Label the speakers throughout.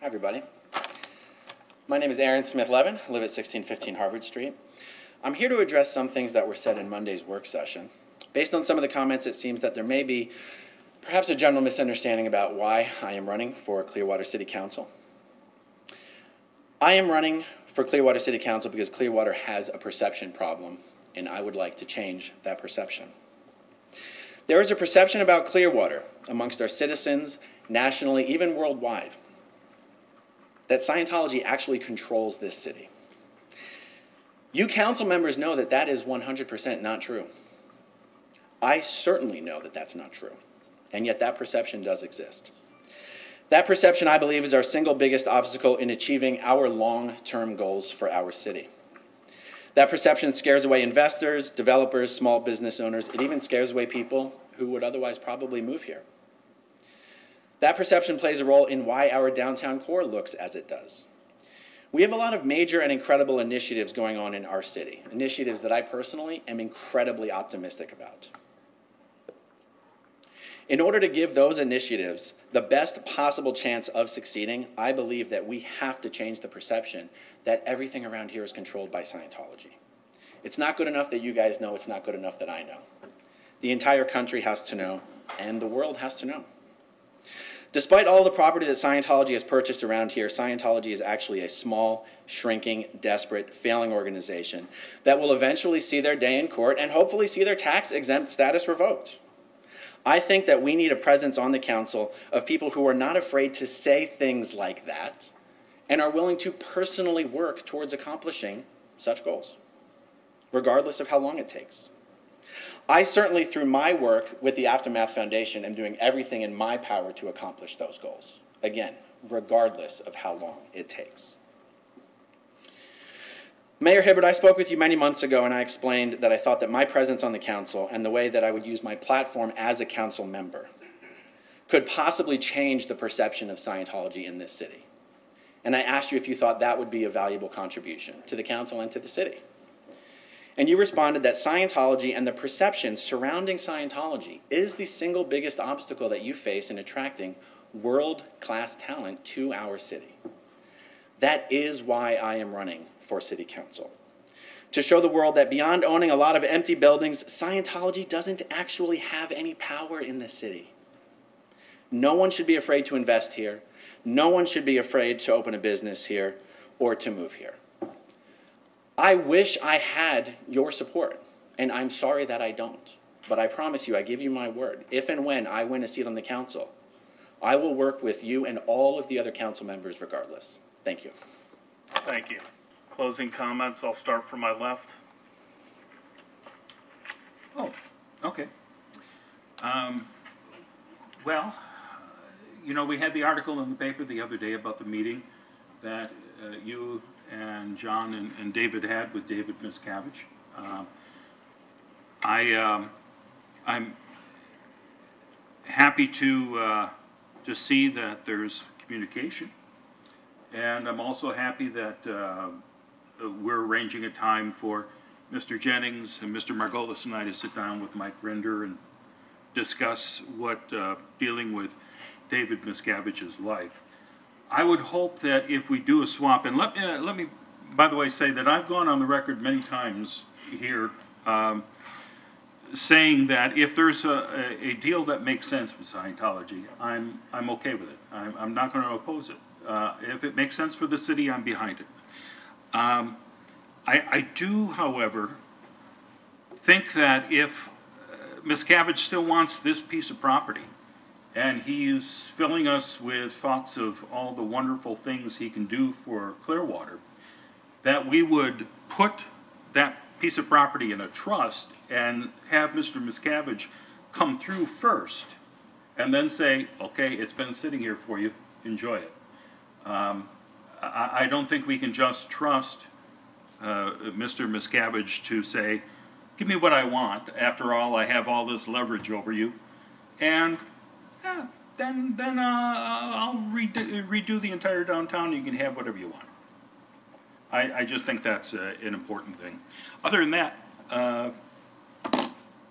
Speaker 1: Hi, everybody. My name is Aaron Smith-Levin. I live at 1615 Harvard Street. I'm here to address some things that were said in Monday's work session. Based on some of the comments, it seems that there may be perhaps a general misunderstanding about why I am running for Clearwater City Council. I am running for Clearwater City Council because Clearwater has a perception problem, and I would like to change that perception. There is a perception about Clearwater amongst our citizens, nationally, even worldwide, that Scientology actually controls this city. You council members know that that is 100% not true. I certainly know that that's not true, and yet that perception does exist. That perception, I believe, is our single biggest obstacle in achieving our long-term goals for our city. That perception scares away investors, developers, small business owners. It even scares away people who would otherwise probably move here. That perception plays a role in why our downtown core looks as it does. We have a lot of major and incredible initiatives going on in our city, initiatives that I personally am incredibly optimistic about. In order to give those initiatives the best possible chance of succeeding, I believe that we have to change the perception that everything around here is controlled by Scientology. It's not good enough that you guys know, it's not good enough that I know. The entire country has to know, and the world has to know. Despite all the property that Scientology has purchased around here, Scientology is actually a small, shrinking, desperate, failing organization that will eventually see their day in court and hopefully see their tax-exempt status revoked. I think that we need a presence on the council of people who are not afraid to say things like that and are willing to personally work towards accomplishing such goals, regardless of how long it takes. I certainly, through my work with the Aftermath Foundation, am doing everything in my power to accomplish those goals. Again, regardless of how long it takes. Mayor Hibbert, I spoke with you many months ago and I explained that I thought that my presence on the council and the way that I would use my platform as a council member could possibly change the perception of Scientology in this city. And I asked you if you thought that would be a valuable contribution to the council and to the city. And you responded that Scientology and the perception surrounding Scientology is the single biggest obstacle that you face in attracting world-class talent to our city. That is why I am running for City Council. To show the world that beyond owning a lot of empty buildings, Scientology doesn't actually have any power in the city. No one should be afraid to invest here. No one should be afraid to open a business here or to move here. I wish I had your support, and I'm sorry that I don't. But I promise you, I give you my word, if and when I win a seat on the council, I will work with you and all of the other council members regardless. Thank you.
Speaker 2: Thank you. Closing comments, I'll start from my left.
Speaker 3: Oh, okay. Well, you know, we had the article in the paper the other day about the meeting that you and John and David had with David Miscavige. I'm happy to see that there's communication, and I'm also happy that we're arranging a time for Mr. Jennings and Mr. Margolis and I to sit down with Mike Rinder and discuss what dealing with David Miscavige's life. I would hope that if we do a swap, and let me, by the way, say that I've gone on the record many times here saying that if there's a deal that makes sense with Scientology, I'm okay with it. I'm not going to oppose it. If it makes sense for the city, I'm behind it. I do, however, think that if Miscavige still wants this piece of property, and he's filling us with thoughts of all the wonderful things he can do for Clearwater, that we would put that piece of property in a trust and have Mr. Miscavige come through first, and then say, okay, it's been sitting here for you, enjoy it. I don't think we can just trust Mr. Miscavige to say, give me what I want. After all, I have all this leverage over you. And yeah, then I'll redo the entire downtown. You can have whatever you want. I just think that's an important thing. Other than that,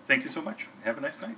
Speaker 3: thank you so much. Have a nice night.